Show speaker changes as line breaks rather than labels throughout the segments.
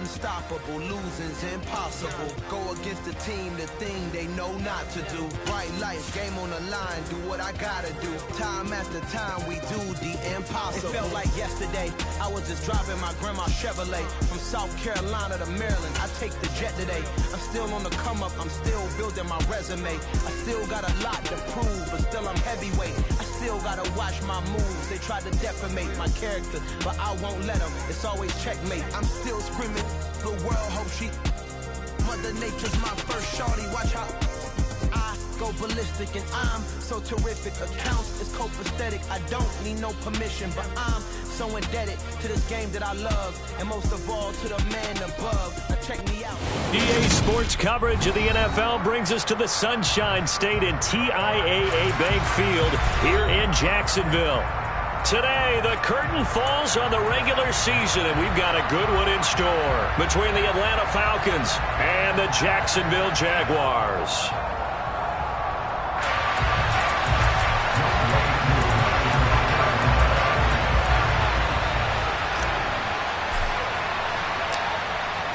unstoppable, losing's impossible. Go against the team, the thing they know not to do. Bright lights, game on the line, do what I gotta do. Time after time, we do the impossible. It felt like yesterday, I was just driving my grandma's Chevrolet. From South Carolina to Maryland, I take the jet today. I'm still on the come up, I'm still building my resume. I still got a lot to prove, but still I'm heavyweight. I still gotta watch my moves. They tried to defamate my character, but I won't let them. It's always checkmate. I'm still screaming, the world hope she. Mother Nature's my first shorty. Watch how I go ballistic, and I'm so terrific. Accounts is copacetic. I don't need no permission, but I'm so indebted to this game that I love, and most of all to the man above. Now check me out.
EA Sports coverage of the NFL brings us to the Sunshine State in TIAA Bank Field here in Jacksonville. Today, the curtain falls on the regular season, and we've got a good one in store between the Atlanta Falcons and the Jacksonville Jaguars.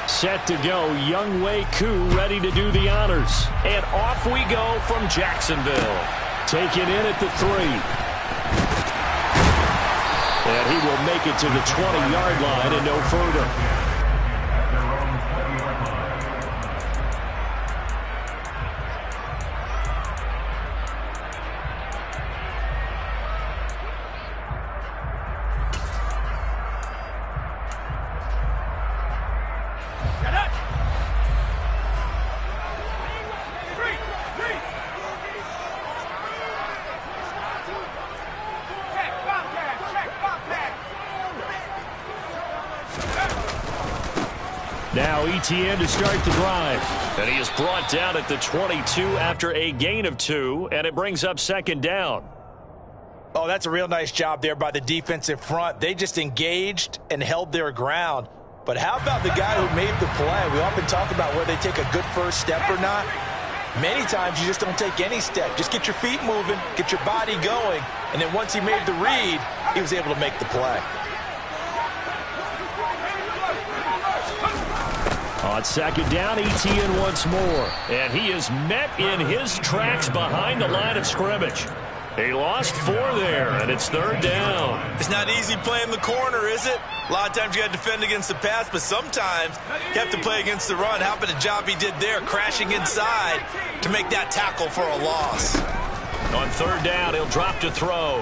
Set to go, Younghoe Koo ready to do the honors. And off we go from Jacksonville. Taken in at the 3. And he will make it to the 20-yard line and no further. Now Etienne to start the drive. And he is brought down at the 22 after a gain of 2, and it brings up second down.
Oh, that's a real nice job there by the defensive front. They just engaged and held their ground. But how about the guy who made the play? We often talk about whether they take a good first step or not. Many times you just don't take any step. Just get your feet moving, get your body going, and then once he made the read, he was able to make the play.
On second down, Etienne once more. And he is met in his tracks behind the line of scrimmage. He lost 4 there, and it's third down.
It's not easy playing the corner, is it? A lot of times you got to defend against the pass, but sometimes you have to play against the run. How about the job he did there, crashing inside to make that tackle for a loss?
On third down, he'll drop to throw.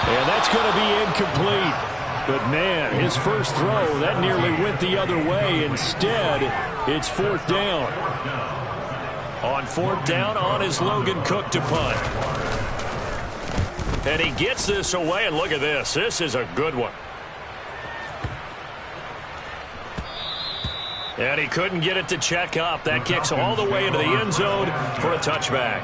And that's going to be incomplete. But, man, his first throw, that nearly went the other way. Instead, it's fourth down. On fourth down, on is Logan Cook to punt. And he gets this away, and look at this. This is a good one. And he couldn't get it to check up. That kicks all the way into the end zone for a touchback.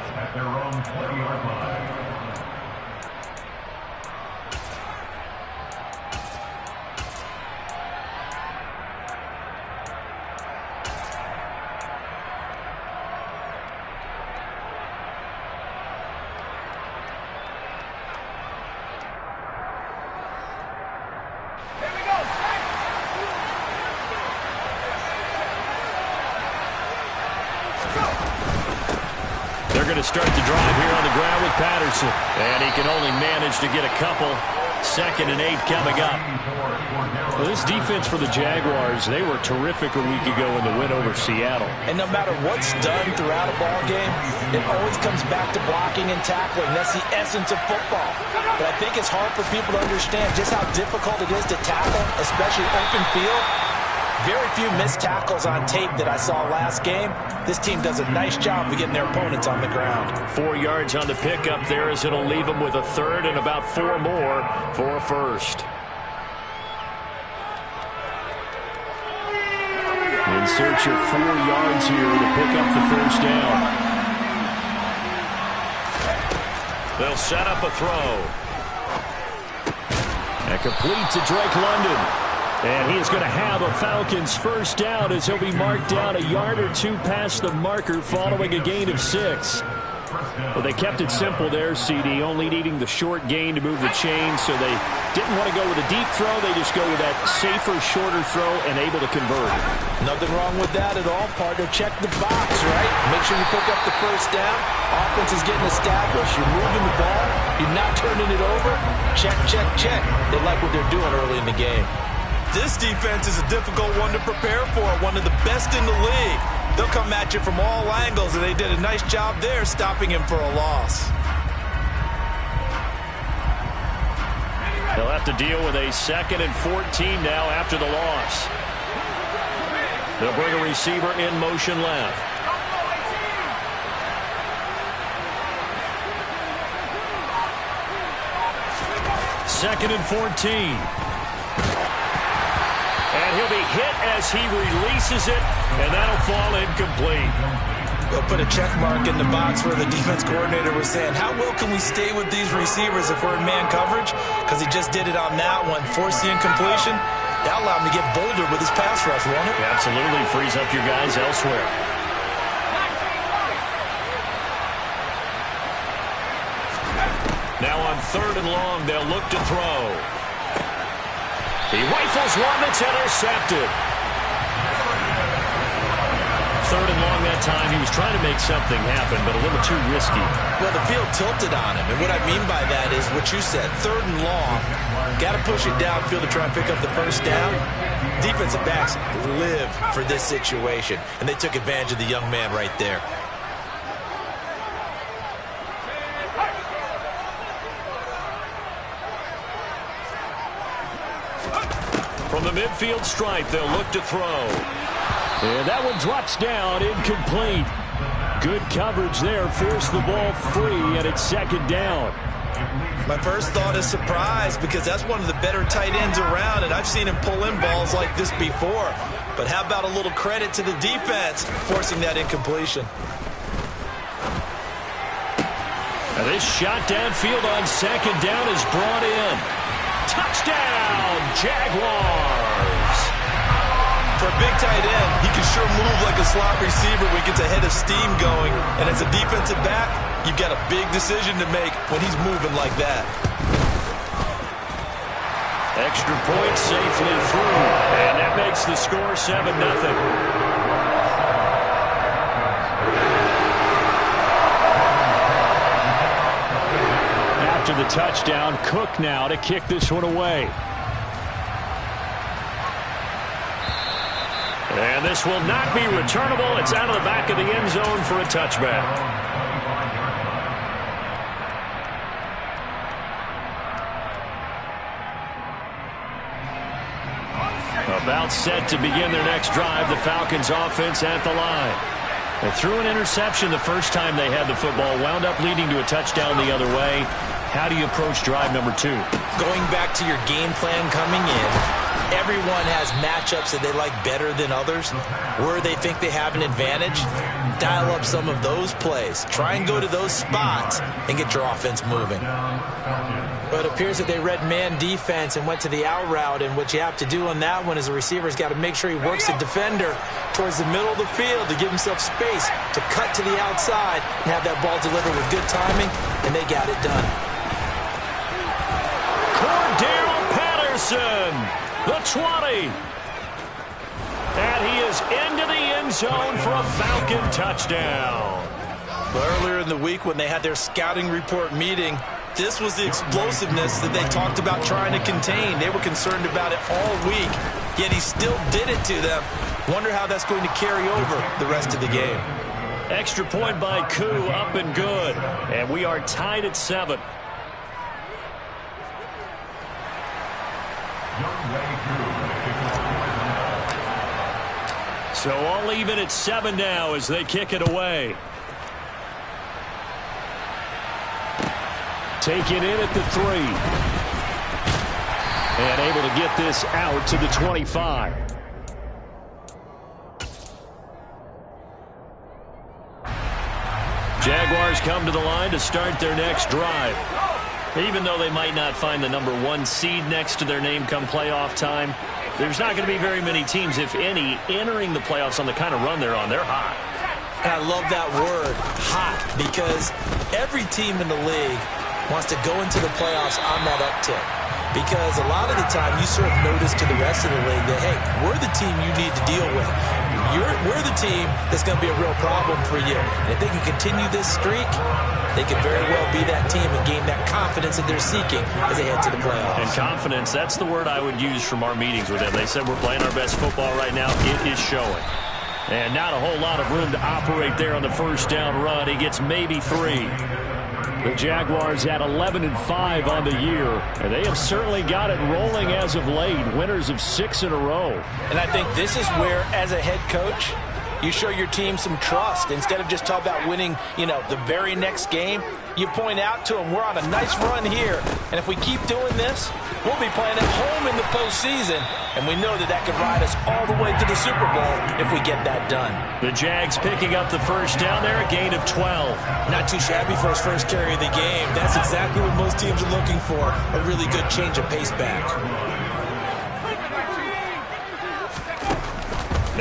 To start the drive here on the ground with Patterson. And he can only manage to get a couple. 2nd and 8 coming up. Well, this defense for the Jaguars, they were terrific a week ago in the win over Seattle.
And no matter what's done throughout a ball game, it always comes back to blocking and tackling. That's the essence of football. But I think it's hard for people to understand just how difficult it is to tackle, especially open field. Very few missed tackles on tape that I saw last game. This team does a nice job of getting their opponents on the ground.
4 yards on the pickup there as it'll leave them with a third and about 4 more for a first. In search of 4 yards here to pick up the first down. They'll set up a throw. And complete to Drake London. And he is going to have a Falcons first down as he'll be marked down a yard or 2 past the marker following a gain of 6. Well, they kept it simple there, CD, only needing the short gain to move the chain, so they didn't want to go with a deep throw. They just go with that safer, shorter throw and able to convert.
Nothing wrong with that at all, partner. Check the box, right? Make sure you pick up the first down. Offense is getting established. You're moving the ball. You're not turning it over. Check, check, check. They like what they're doing early in the game.
This defense is a difficult one to prepare for, one of the best in the league. They'll come at you from all angles, and they did a nice job there stopping him for a loss.
They'll have to deal with a 2nd and 14 now after the loss. They'll bring a receiver in motion left. Second and 14. And he'll be hit as he releases it, and that'll fall incomplete.
They'll put a check mark in the box where the defense coordinator was saying, how well can we stay with these receivers if we're in man coverage? Because he just did it on that one, forced the incompletion. That'll allow him to get bolder with his pass rush, won't it?
Absolutely, frees up your guys elsewhere. Now on 3rd and long, they'll look to throw. He rifles one that's intercepted. 3rd and long that time. He was trying to make something happen, but a little too risky.
Well, the field tilted on him, and what I mean by that is what you said, 3rd and long. Got to push it downfield to try and pick up the first down. Defensive backs live for this situation, and they took advantage of the young man right there.
From the midfield stripe, they'll look to throw. And that one drops down, incomplete. Good coverage there, forced the ball free, and it's 2nd down.
My first thought is surprise, because that's one of the better tight ends around, and I've seen him pull in balls like this before. But how about a little credit to the defense forcing that incompletion?
Now this shot downfield on 2nd down is brought in. Touchdown, Jaguars!
For a big tight end, he can sure move like a slot receiver when he gets a head of steam going. And as a defensive back, you've got a big decision to make when he's moving like that.
Extra point safely through. And that makes the score 7-0. After the touchdown, Cook now to kick this one away. And this will not be returnable. It's out of the back of the end zone for a touchback. About set to begin their next drive, the Falcons offense at the line. They threw an interception the first time they had the football, wound up leading to a touchdown the other way. How do you approach drive number 2?
Going back to your game plan coming in, everyone has matchups that they like better than others. Where they think they have an advantage, dial up some of those plays. Try and go to those spots and get your offense moving. But it appears that they read man defense and went to the out route, and what you have to do on that one is the receiver's got to make sure he works the defender towards the middle of the field to give himself space to cut to the outside and have that ball delivered with good timing, and they got it done.
Cordell Patterson, the 20. And he is into the end zone for a Falcon touchdown.
But earlier in the week when they had their scouting report meeting, this was the explosiveness that they talked about trying to contain. They were concerned about it all week, yet he still did it to them. Wonder how that's going to carry over the rest of the game.
Extra point by Koo, up and good. And we are tied at 7. So all even at 7 now as they kick it away. Taken in at the 3. And able to get this out to the 25. Jaguars come to the line to start their next drive. Even though they might not find the number 1 seed next to their name come playoff time, there's not going to be very many teams, if any, entering the playoffs on the kind of run they're on. They're hot.
And I love that word, hot, because every team in the league wants to go into the playoffs on that uptick. Because a lot of the time you sort of notice to the rest of the league that, hey, we're the team you need to deal with. We're the team that's going to be a real problem for you. And if they can continue this streak, they could very well be that team and gain that confidence that they're seeking as they head to the playoffs.
And confidence, that's the word I would use from our meetings with them. They said we're playing our best football right now. It is showing. And not a whole lot of room to operate there on the first down run. He gets maybe 3. The Jaguars at 11-5 on the year, and they have certainly got it rolling as of late. Winners of 6 in a row.
And I think this is where, as a head coach, you show your team some trust. Instead of just talking about winning, the very next game, you point out to them, we're on a nice run here, and if we keep doing this, we'll be playing at home in the postseason, and we know that could ride us all the way to the Super Bowl if we get that done.
The Jags picking up the first down there, a gain of 12.
Not too shabby for his first carry of the game. That's exactly what most teams are looking for, a really good change of pace back.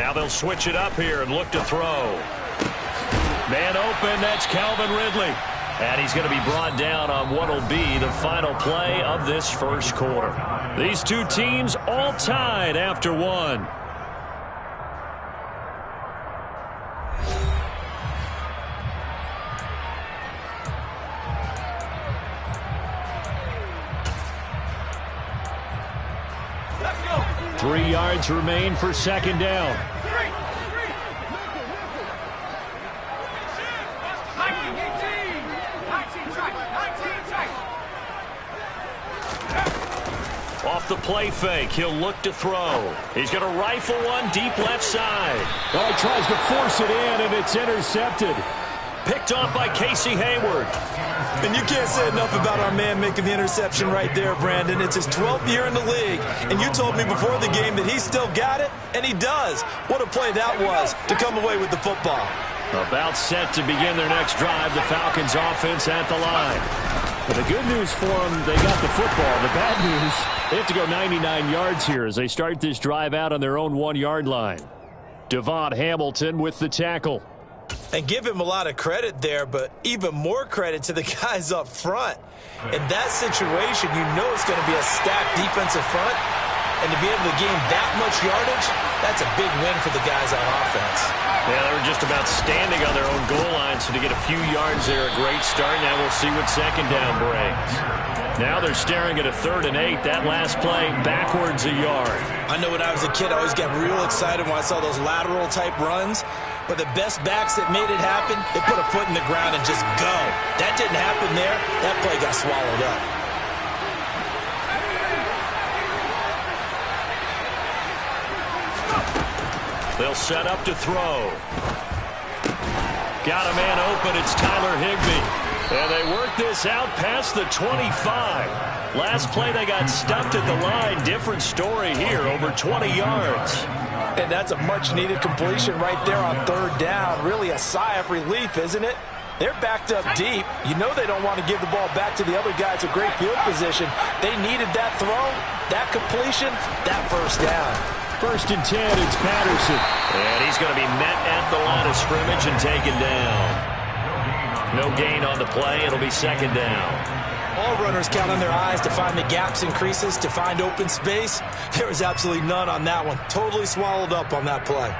Now they'll switch it up here and look to throw. Man open, that's Calvin Ridley. And he's going to be brought down on what will be the final play of this first quarter. These two teams all tied after 1.
Let's go.
3 yards remain for second down. Off the play fake, he'll look to throw. He's going to rifle one deep left side.
Oh, he tries to force it in, and it's intercepted.
Picked off by Casey Hayward.
And you can't say enough about our man making the interception right there, Brandon. It's his 12th year in the league, and you told me before the game that he still got it, and he does. What a play that was to come away with the football.
About set to begin their next drive, the Falcons offense at the line. But the good news for them, they got the football. The bad news, they have to go 99 yards here as they start this drive out on their own 1-yard line. Devon Hamilton with the tackle.
And give him a lot of credit there, but even more credit to the guys up front. In that situation, you know it's going to be a stacked defensive front. And to be able to gain that much yardage, that's a big win for the guys on offense.
Yeah, they were just about standing on their own goal line, so to get a few yards there, a great start. Now we'll see what second down brings. Now they're staring at a 3rd and 8. That last play, backwards a yard.
I know when I was a kid, I always got real excited when I saw those lateral-type runs. But the best backs that made it happen, they put a foot in the ground and just go. That didn't happen there. That play got swallowed up.
They'll set up to throw. Got a man open. It's Tyler Higbee. And they work this out past the 25. Last play they got stuffed at the line. Different story here, over 20 yards.
And that's a much-needed completion right there on 3rd down. Really a sigh of relief, isn't it? They're backed up deep. You know they don't want to give the ball back to the other guys with great field position. They needed that throw, that completion, that first down.
1st and 10, it's Patterson.
And he's going to be met at the line of scrimmage and taken down. No gain on the play. It'll be second down.
All runners count on their eyes to find the gaps and creases, to find open space. There was absolutely none on that one. Totally swallowed up on that play.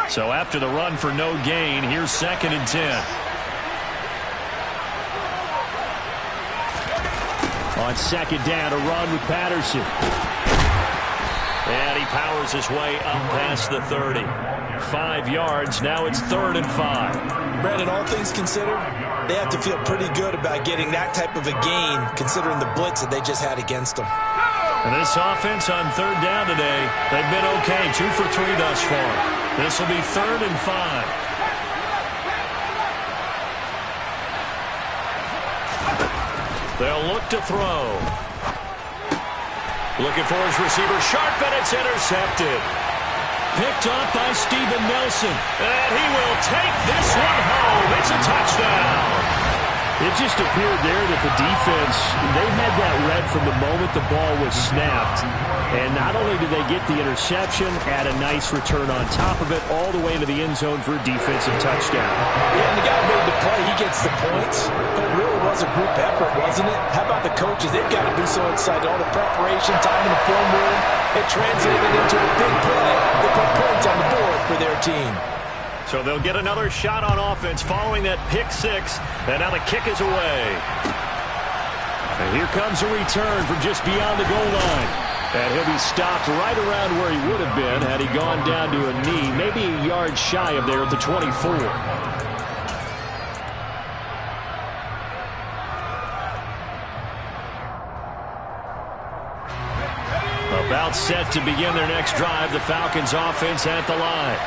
So after the run for no gain, here's 2nd and 10.
On 2nd down, a run with Patterson.
And he powers his way up past the 30. 5 yards, now it's 3rd and 5.
Brandon, all things considered, they have to feel pretty good about getting that type of a gain, considering the blitz that they just had against them.
And this offense on 3rd down today, they've been okay, 2 for 3 thus far. This will be 3rd and 5. They'll look to throw. Looking for his receiver, sharp, and it's intercepted. Picked up by Steven Nelson. And he will take this one home. It's a touchdown.
It just appeared there that the defense, they had that read from the moment the ball was snapped. And not only did they get the interception, add a nice return on top of it, all the way into the end zone for a defensive touchdown.
Yeah, and the guy made the play. He gets the points. But it really was a group effort, wasn't it? How about the coaches? They've got to be so excited. All the preparation, time in the film room, it translated into a big play. They put points on the board for their team.
So they'll get another shot on offense following that pick six. And now the kick is away. And here comes a return from just beyond the goal line. And he'll be stopped right around where he would have been had he gone down to a knee, maybe a yard shy of there at the 24. About set to begin their next drive, the Falcons offense at the line.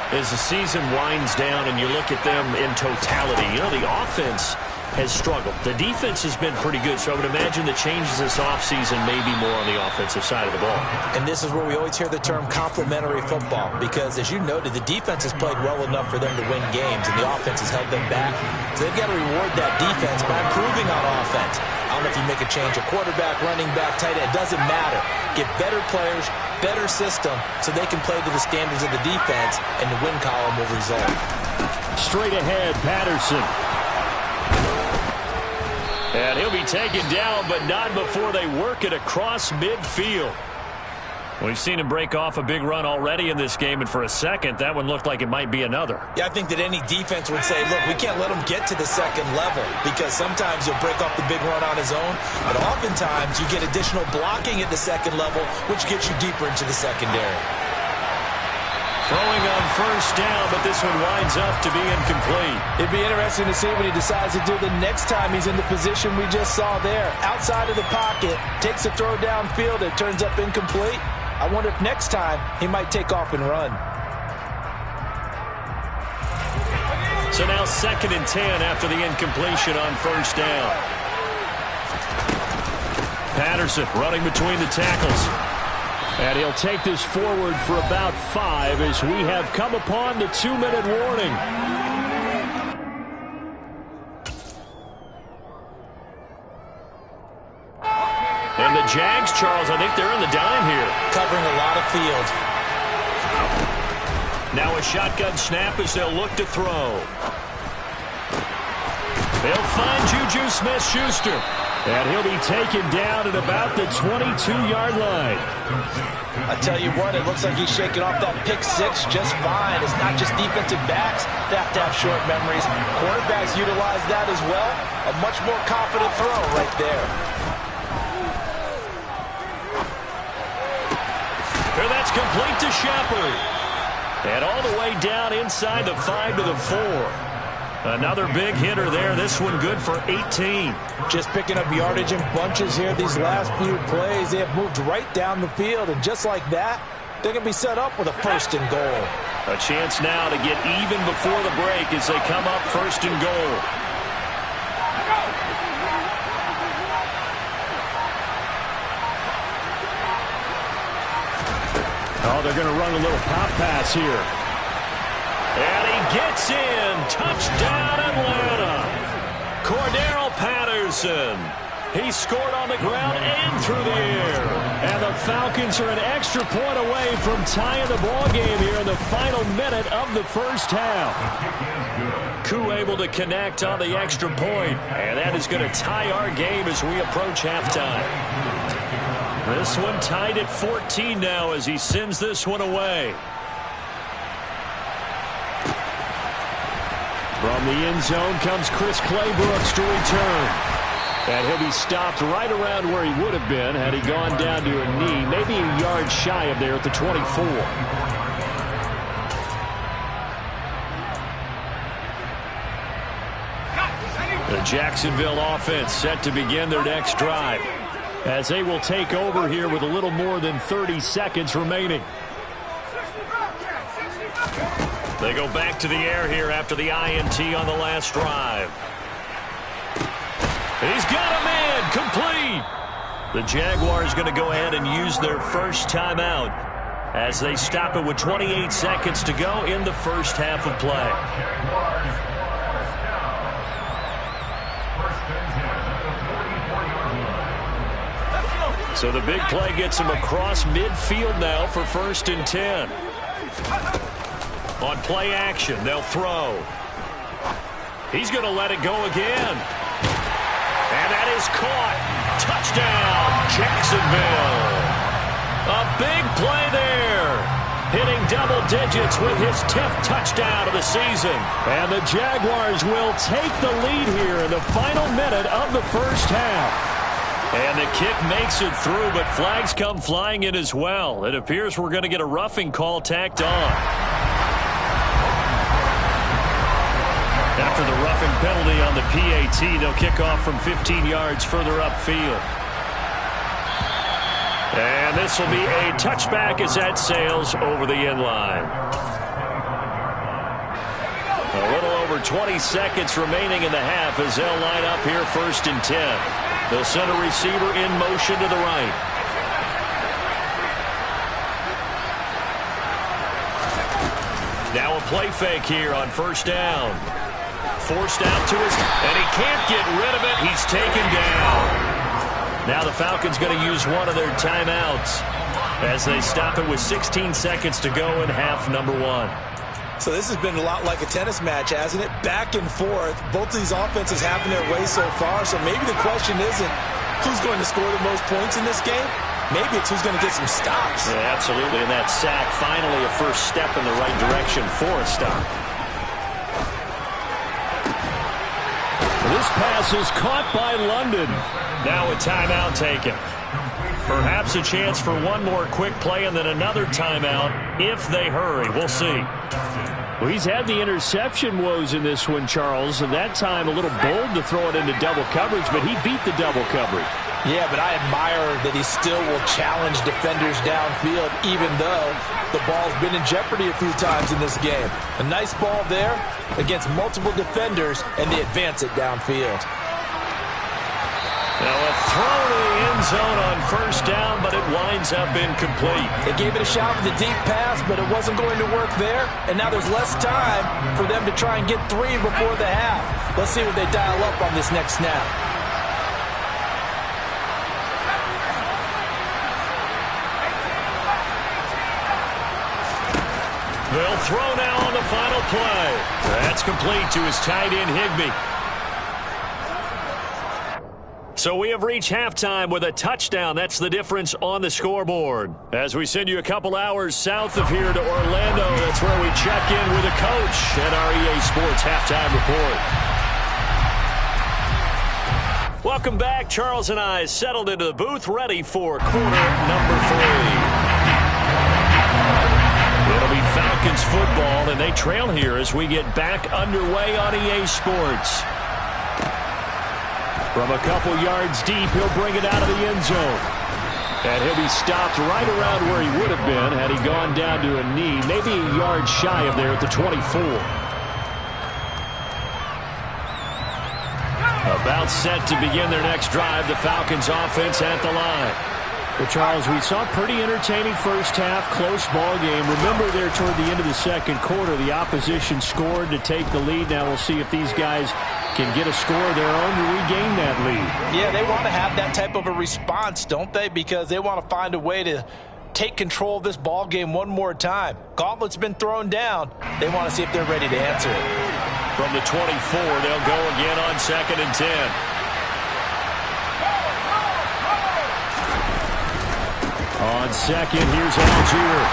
As the season winds down and you look at them in totality, you know, the offense has struggled. The defense has been pretty good, so I would imagine the changes this offseason may be more on the offensive side of the ball.
And this is where we always hear the term complementary football, because as you noted, the defense has played well enough for them to win games, and the offense has held them back. So they've got to reward that defense by improving on offense. I don't know if you make a change, a quarterback, running back, tight end, it doesn't matter. Get better players, better system, so they can play to the standards of the defense, and the win column will result.
Straight ahead, Patterson.
And he'll be taken down, but not before they work it across midfield. We've seen him break off a big run already in this game, and for a second, that one looked like it might be another.
Yeah, I think that any defense would say, look, we can't let him get to the second level, because sometimes he'll break off the big run on his own, but oftentimes you get additional blocking at the second level, which gets you deeper into the secondary.
Throwing on first down, but this one winds up to be incomplete.
It'd be interesting to see what he decides to do the next time he's in the position we just saw there. Outside of the pocket, takes a throw downfield, it turns up incomplete. I wonder if next time he might take off and run.
So now 2nd and 10 after the incompletion on first down. Patterson running between the tackles.
And he'll take this forward for about 5 as we have come upon the 2-minute warning.
And the Jags, Charles, I think they're in the dime here.
Covering a lot of field.
Now a shotgun snap as they'll look to throw. They'll find Juju Smith-Schuster.
And he'll be taken down at about the 22-yard line.
I tell you what, it looks like he's shaking off that pick six just fine. It's not just defensive backs that have to have short memories. Quarterbacks utilize that as well. A much more confident throw right there.
And that's complete to Shepard. And all the way down inside the 5 to the 4. Another big hitter there. This one good for 18.
Just picking up yardage in bunches here these last few plays. They have moved right down the field, and just like that, they're going to be set up with a 1st and goal.
A chance now to get even before the break as they come up 1st and goal.
Oh, they're going to run a little pop pass here.
And he gets in. Touchdown, Atlanta. Cordero Patterson. He scored on the ground and through the air.
And the Falcons are an extra point away from tying the ball game here in the final minute of the first half.
Koo able to connect on the extra point. And that is going to tie our game as we approach halftime. This one tied at 14 now as he sends this one away.
From the end zone comes Chris Claybrooks to return. And he'll be stopped right around where he would have been had he gone down to a knee, maybe a yard shy of there at the 24.
The Jacksonville offense set to begin their next drive,
as they will take over here with a little more than 30 seconds remaining.
They go back to the air here after the INT on the last drive. He's got a man, complete. The Jaguars going to go ahead and use their first timeout as they stop it with 28 seconds to go in the first half of play. So the big play gets him across midfield now for 1st and 10. On play action, they'll throw. He's going to let it go again. And that is caught. Touchdown, Jacksonville. A big play there. Hitting double digits with his 10th touchdown of the season. And the Jaguars will take the lead here in the final minute of the first half. And the kick makes it through, but flags come flying in as well. It appears we're going to get a roughing call tacked on. After the roughing penalty on the PAT, they'll kick off from 15 yards further upfield. And this will be a touchback as that sails over the end line. A little over 20 seconds remaining in the half as they'll line up here 1st and 10. They'll send a receiver in motion to the right. Now a play fake here on 1st down. Forced out to his, and he can't get rid of it. He's taken down. Now the Falcons going to use one of their timeouts as they stop it with 16 seconds to go in half number 1.
So this has been a lot like a tennis match, hasn't it? Back and forth. Both of these offenses having their way so far. So maybe the question isn't who's going to score the most points in this game. Maybe it's who's going to get some stops.
Yeah, absolutely. And that sack, finally a first step in the right direction for a stop. This pass is caught by London. Now a timeout taken. Perhaps a chance for one more quick play and then another timeout if they hurry. We'll see.
Well, he's had the interception woes in this one, Charles, and that time a little bold to throw it into double coverage, but he beat the double coverage.
Yeah, but I admire that he still will challenge defenders downfield, even though the ball's been in jeopardy a few times in this game. A nice ball there against multiple defenders, and they advance it downfield.
Now a throw to the end zone on 1st down, but it winds up incomplete.
They gave it a shot with a deep pass, but it wasn't going to work there. And now there's less time for them to try and get 3 before the half. Let's see what they dial up on this next snap.
They'll throw now on the final play. That's complete to his tight end, Higbee. So we have reached halftime with a touchdown. That's the difference on the scoreboard. As we send you a couple hours south of here to Orlando, that's where we check in with the coach at our EA Sports Halftime Report. Welcome back. Charles and I settled into the booth, ready for quarter number 3. It'll be Falcons football, and they trail here as we get back underway on EA Sports. From a couple yards deep, he'll bring it out of the end zone. And he'll be stopped right around where he would have been had he gone down to a knee, maybe a yard shy of there at the 24. About set to begin their next drive, the Falcons offense at the line.
Well, Charles, we saw a pretty entertaining first half, close ball game. Remember there toward the end of the second quarter, the opposition scored to take the lead. Now we'll see if these guys can get a score of their own to regain that lead.
Yeah, they want to have that type of a response, don't they? Because they want to find a way to take control of this ball game one more time. Gauntlet's been thrown down. They want to see if they're ready to answer it.
From the 24, they'll go again on 2nd and 10.
On second, here's Algier.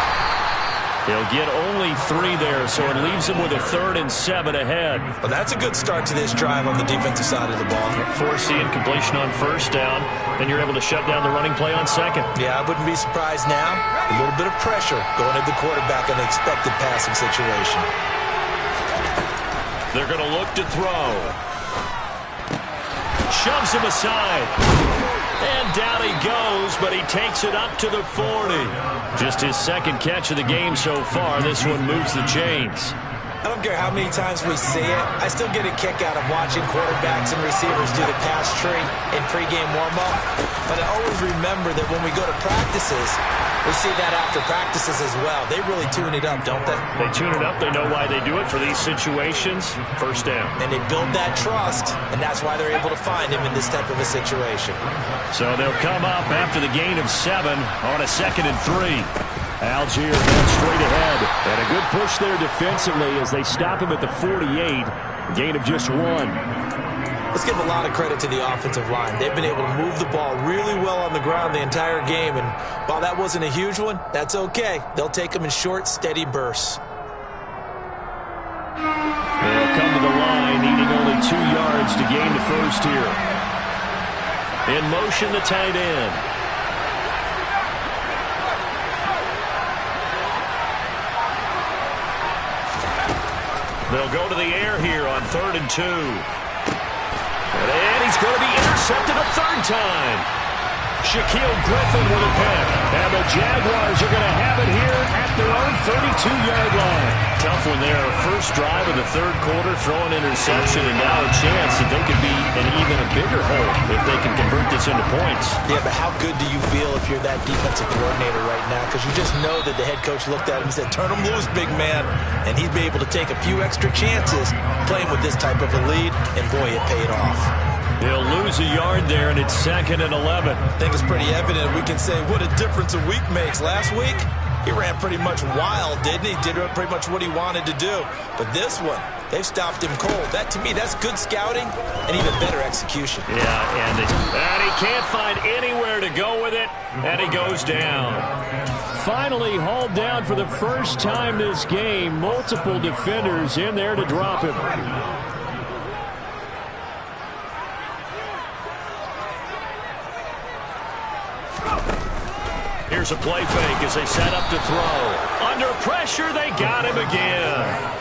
They'll get only 3 there, so it leaves them with a 3rd and 7 ahead.
Well, that's a good start to this drive on the defensive side of the ball.
Forcing completion on 1st down, then you're able to shut down the running play on 2nd.
Yeah, I wouldn't be surprised now. A little bit of pressure going at the quarterback in the expected passing situation.
They're going to look to throw. Shoves him aside. And down he goes, but he takes it up to the 40. Just his 2nd catch of the game so far. This one moves the chains.
I don't care how many times we see it. I still get a kick out of watching quarterbacks and receivers do the pass tree in pregame warm-up. But I always remember that when we go to practices, we see that after practices as well. They really tune it up, don't they?
They tune it up. They know why they do it for these situations. First down.
And they build that trust, and that's why they're able to find him in this type of a situation.
So they'll come up after the gain of 7 on a 2nd and 3. Allgeier going straight ahead. And a good push there defensively as they stop him at the 48. Gain of just 1.
Let's give a lot of credit to the offensive line. They've been able to move the ball really well on the ground the entire game. And while that wasn't a huge one, that's okay. They'll take them in short, steady bursts.
They'll come to the line, needing only 2 yards to gain the first here. In motion, the tight end. They'll go to the air here on 3rd and 2. And he's going to be intercepted a 3rd time. Shaquill Griffin with a pick. And the Jaguars are going to have it here at their own 32-yard line. Tough one there. First drive of the 3rd quarter, throwing interception, and now a chance that they could be in even a bigger hole if they can convert this into points.
Yeah, but how good do you feel if you're that defensive coordinator right now? Because you just know that the head coach looked at him and said, turn him loose, big man. And he'd be able to take a few extra chances playing with this type of a lead, and boy, it paid off.
They'll lose a yard there, and it's 2nd and 11.
I think it's pretty evident. We can say what a difference a week makes. Last week, he ran pretty much wild, didn't he? Did pretty much what he wanted to do. But this one, they've stopped him cold. That, to me, that's good scouting and even better execution.
Yeah, and he can't find anywhere to go with it, and he goes down. Finally hauled down for the first time this game. Multiple defenders in there to drop him. Here's a play fake as they set up to throw. Under pressure, they got him again.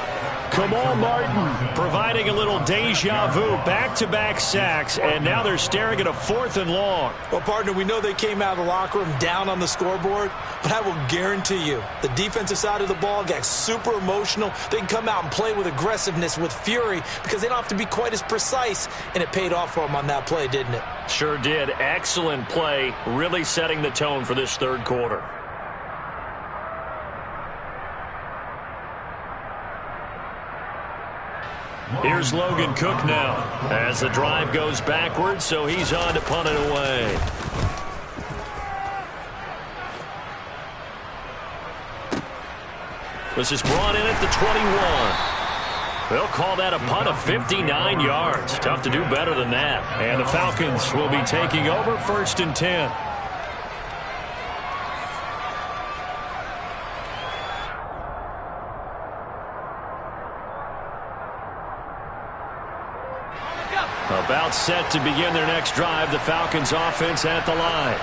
Kamal Martin providing a little deja vu, back-to-back sacks, and now they're staring at a 4th and long.
Well, partner, we know they came out of the locker room down on the scoreboard, but I will guarantee you the defensive side of the ball got super emotional. They can come out and play with aggressiveness, with fury, because they don't have to be quite as precise, and it paid off for them on that play, didn't it?
Sure did. Excellent play, really setting the tone for this 3rd quarter. Here's Logan Cook now as the drive goes backwards, so he's on to punt it away. This is brought in at the 21. They'll call that a punt of 59 yards. Tough to do better than that. And the Falcons will be taking over 1st and 10. About set to begin their next drive, the Falcons offense at the line.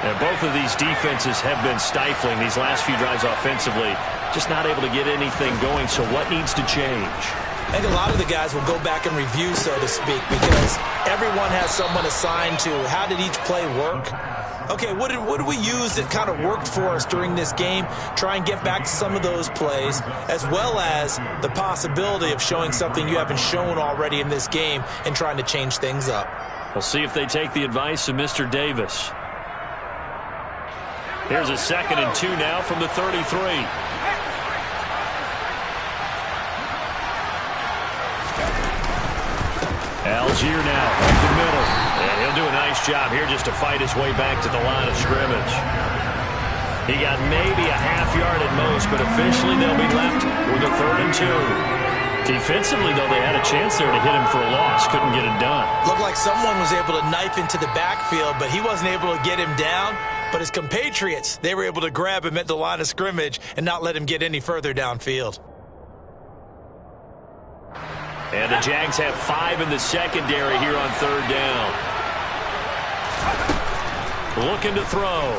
And both of these defenses have been stifling these last few drives offensively. Just not able to get anything going, so what needs to change?
I think a lot of the guys will go back and review, so to speak, because everyone has someone assigned to how did each play work. Okay, what did we use that kind of worked for us during this game? Try and get back to some of those plays, as well as the possibility of showing something you haven't shown already in this game and trying to change things up.
We'll see if they take the advice of Mr. Davis. Here's a 2nd and 2 now from the 33. Allgeier now up the middle. And he'll do a nice job here just to fight his way back to the line of scrimmage. He got maybe a half yard at most, but officially they'll be left with a 3rd and 2. Defensively, though, they had a chance there to hit him for a loss. Couldn't get it done.
Looked like someone was able to knife into the backfield, but he wasn't able to get him down. But his compatriots, they were able to grab him at the line of scrimmage and not let him get any further downfield.
And the Jags have 5 in the secondary here on 3rd down. Looking to throw.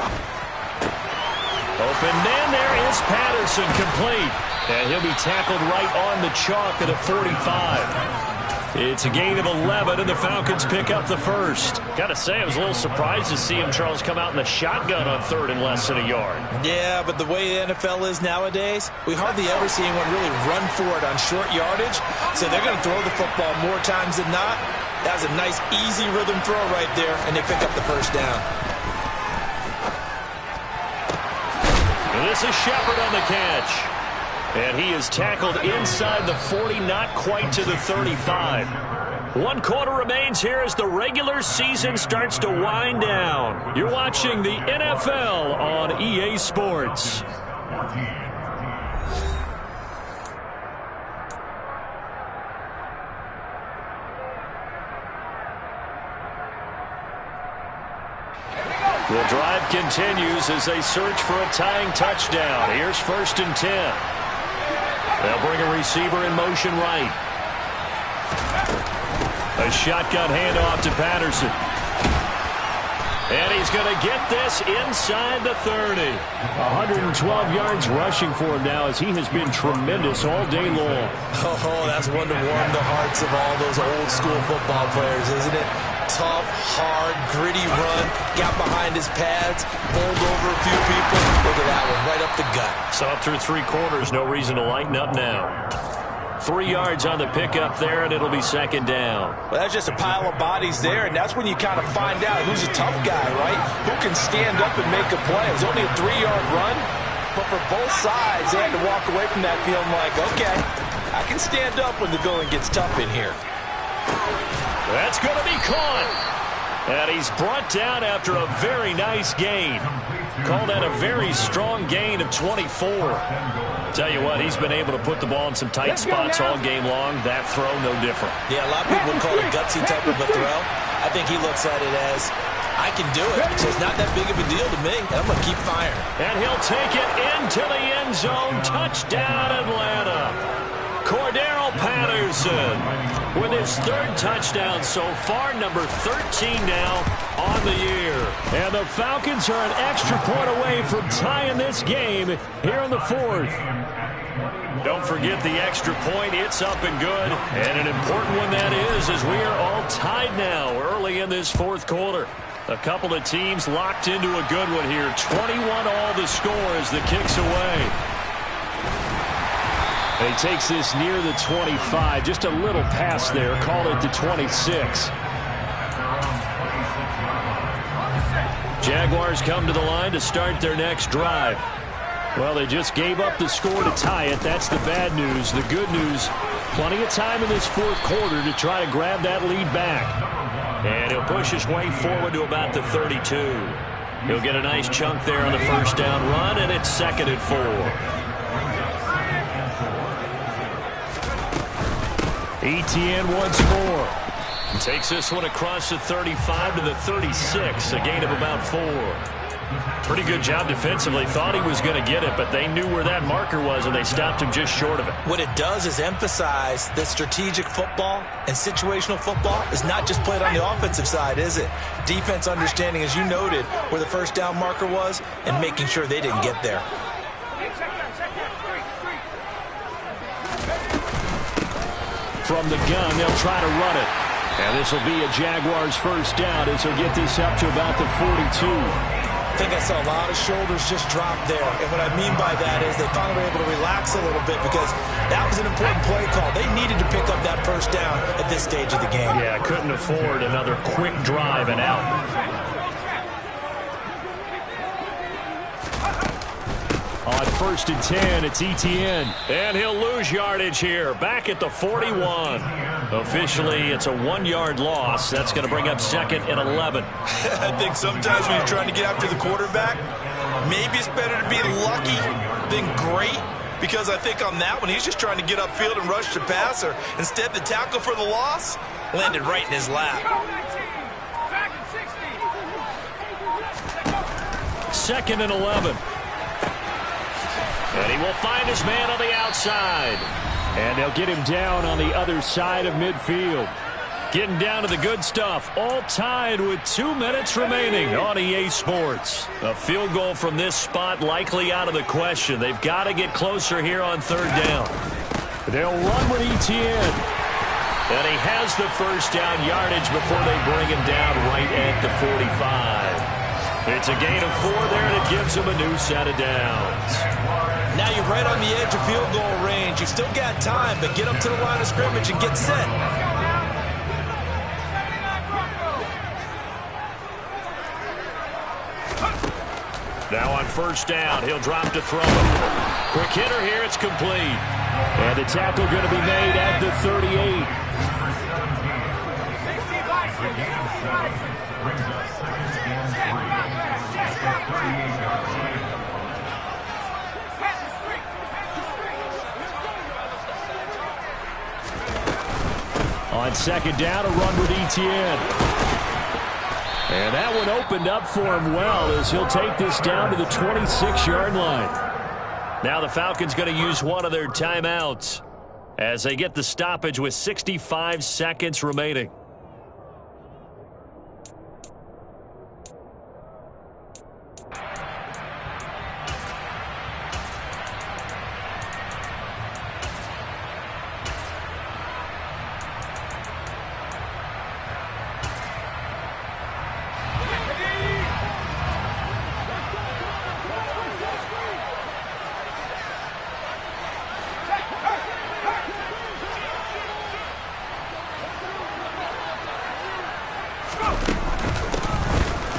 Open man, there is Patterson, complete. And he'll be tackled right on the chalk at a 45. It's a gain of 11, and the Falcons pick up the first. Got to say, I was a little surprised to see him, Charles, come out in the shotgun on third and less than a yard.
Yeah, but the way the NFL is nowadays, we hardly ever see anyone really run for it on short yardage. So they're going to throw the football more times than not. That was a nice, easy rhythm throw right there, and they pick up the first down.
And this is Shepard on the catch. And he is tackled inside the 40, not quite to the 35. 1 quarter remains here as the regular season starts to wind down. You're watching the NFL on EA Sports. The drive continues as they search for a tying touchdown. Here's 1st and 10. They'll bring a receiver in motion right. A shotgun handoff to Patterson. And he's going to get this inside the 30. 112 yards rushing for him now as he has been tremendous all day long.
Oh, that's one to warm the hearts of all those old school football players, isn't it? Tough, hard, gritty run. Got behind his pads, bowled over a few people. Look at that one, right up the gut.
Saw through 3 quarters, no reason to lighten up now. 3 yards on the pickup there, and it'll be 2nd down.
Well, that's just a pile of bodies there, and that's when you kind of find out who's a tough guy, right? Who can stand up and make a play. It was only a 3-yard run, but for both sides, they had to walk away from that feeling like, okay, I can stand up when the going gets tough in here.
That's going to be caught. And he's brought down after a very nice gain. Call that a very strong gain of 24. Tell you what, he's been able to put the ball in some tight spots all game long. That throw, no different.
Yeah, a lot of people would call it a gutsy type of a throw. I think he looks at it as, I can do it, so it's not that big of a deal to me, and I'm going to keep firing.
And he'll take it into the end zone. Touchdown, Atlanta. Cordero Patterson with his 3rd touchdown so far, number 13 now on the year. And the Falcons are an extra point away from tying this game here in the 4th. Don't forget the extra point. It's up and good. And an important one that is, as we are all tied now early in this 4th quarter. A couple of teams locked into a good one here. 21 all the score as the kick's away. And he takes this near the 25. Just a little pass there. Call it the 26. Jaguars come to the line to start their next drive. Well, they just gave up the score to tie it. That's the bad news. The good news, plenty of time in this 4th quarter to try to grab that lead back. And he'll push his way forward to about the 32. He'll get a nice chunk there on the 1st down run, and it's 2nd and 4. Etienne once more. Takes this one across the 35 to the 36, a gain of about 4. Pretty good job defensively. Thought he was going to get it, but they knew where that marker was, and they stopped him just short of it.
What it does is emphasize that strategic football and situational football is not just played on the offensive side, is it? Defense understanding, as you noted, where the 1st down marker was and making sure they didn't get there.
From the gun, they'll try to run it. And this will be a Jaguars 1st down as he'll get this up to about the 42.
I think I saw a lot of shoulders just drop there. And what I mean by that is they finally were able to relax a little bit because that was an important play call. They needed to pick up that 1st down at this stage of the game.
Yeah, couldn't afford another quick drive and out. On 1st and 10, it's Etienne. And he'll lose yardage here, back at the 41. Officially, it's a 1-yard loss. That's going to bring up 2nd and 11.
I think sometimes when you're trying to get after the quarterback, maybe it's better to be lucky than great. Because I think on that one, he's just trying to get upfield and rush the passer. Instead, the tackle for the loss landed right in his lap.
2nd and 11. And he will find his man on the outside. And they'll get him down on the other side of midfield. Getting down to the good stuff. All tied with 2 minutes remaining on EA Sports. A field goal from this spot likely out of the question. They've got to get closer here on 3rd down. They'll run with Etienne. And he has the first down yardage before they bring him down right at the 45. It's a gain of 4 there, and it gives him a new set of downs.
Now you're right on the edge of field goal range. You've still got time, but get up to the line of scrimmage and get set.
Now on first down, he'll drop to throw. Quick hitter here, it's complete.
And the tackle going to be made at the 38. On second down, a run with Etienne. And that one opened up for him well as he'll take this down to the 26-yard line.
Now the Falcons going to use one of their timeouts as they get the stoppage with 65 seconds remaining.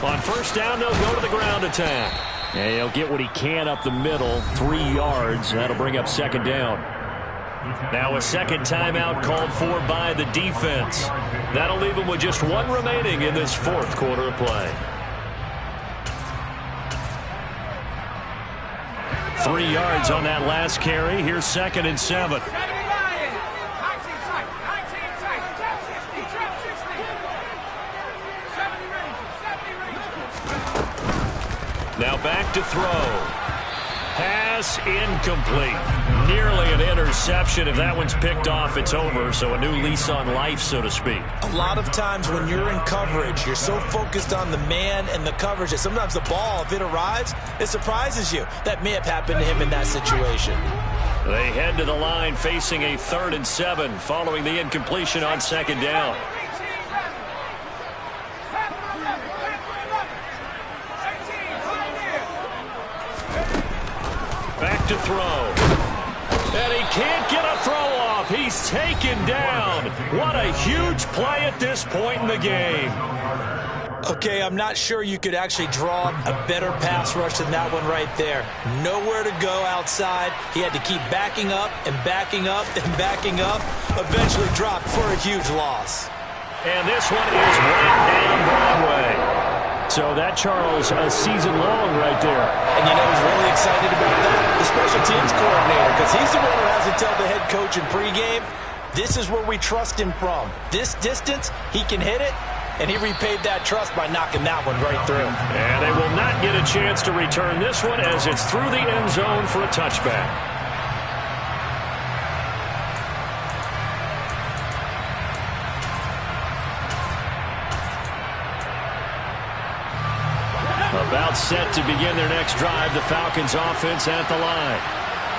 On first down, they'll go to the ground attack.
And he'll get what he can up the middle, 3 yards. That'll bring up second down.
Now a second timeout called for by the defense. That'll leave them with just 1 remaining in this 4th quarter of play. 3 yards on that last carry. Here's 2nd and 7. Now back to throw. Pass incomplete. Nearly an interception. If that one's picked off, it's over. So a new lease on life, so to speak.
A lot of times when you're in coverage, you're so focused on the man and the coverage that sometimes the ball, if it arrives, it surprises you. That may have happened to him in that situation.
They head to the line facing a 3rd and 7 following the incompletion on second down. Back to throw. And he can't get a throw off. He's taken down. What a huge play at this point in the game.
Okay, I'm not sure you could actually draw a better pass rush than that one right there. Nowhere to go outside. He had to keep backing up and backing up and backing up. Eventually dropped for a huge loss.
And this one is right down Broadway.
So that, Charles, a season long right there.
And you know who's really excited about that? The special teams coordinator, because he's the one who has to tell the head coach in pregame, this is where we trust him from. This distance, he can hit it, and he repaid that trust by knocking that one right through.
And they will not get a chance to return this one as it's through the end zone for a touchback. About set to begin their next drive, the Falcons offense at the line.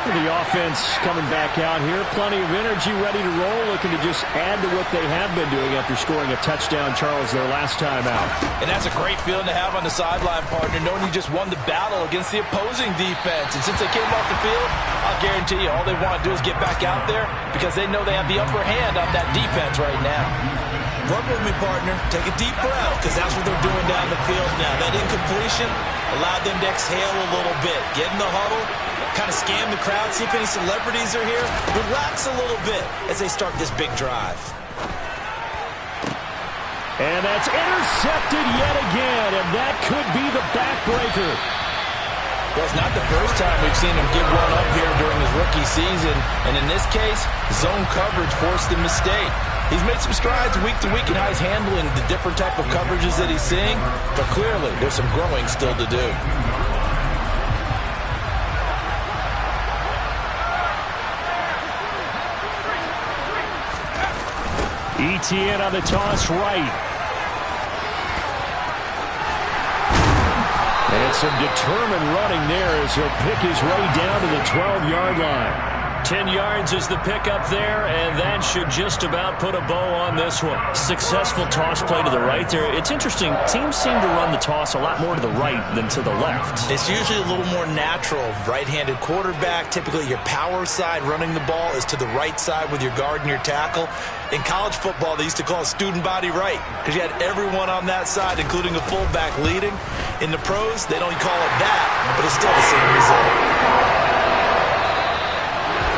The offense coming back out here, plenty of energy, ready to roll, looking to just add to what they have been doing after scoring a touchdown, Charles, their last time out.
And that's a great feeling to have on the sideline, partner, knowing you just won the battle against the opposing defense. And since they came off the field, I'll guarantee you all they want to do is get back out there because they know they have the upper hand on that defense right now. Run with me, partner. Take a deep breath because that's what they're doing down the field now. That incompletion allowed them to exhale a little bit. Get in the huddle, kind of scan the crowd, see if any celebrities are here. Relax a little bit as they start this big drive.
And that's intercepted yet again, and that could be the backbreaker.
Well, it's not the first time we've seen him give one up here during his rookie season. And in this case, zone coverage forced the mistake. He's made some strides week to week in how he's handling the different type of coverages that he's seeing. But clearly, there's some growing still to do.
Etienne on the toss right. And some determined running there as he'll pick his way down to the 12-yard line.
10 yards is the pickup there, and that should just about put a bow on this one. Successful toss play to the right there. It's interesting. Teams seem to run the toss a lot more to the right than to the left.
It's usually a little more natural. Right-handed quarterback, typically your power side running the ball is to the right side with your guard and your tackle. In college football, they used to call it student body right because you had everyone on that side, including a fullback leading. In the pros, they don't call it that, but it's still the same result.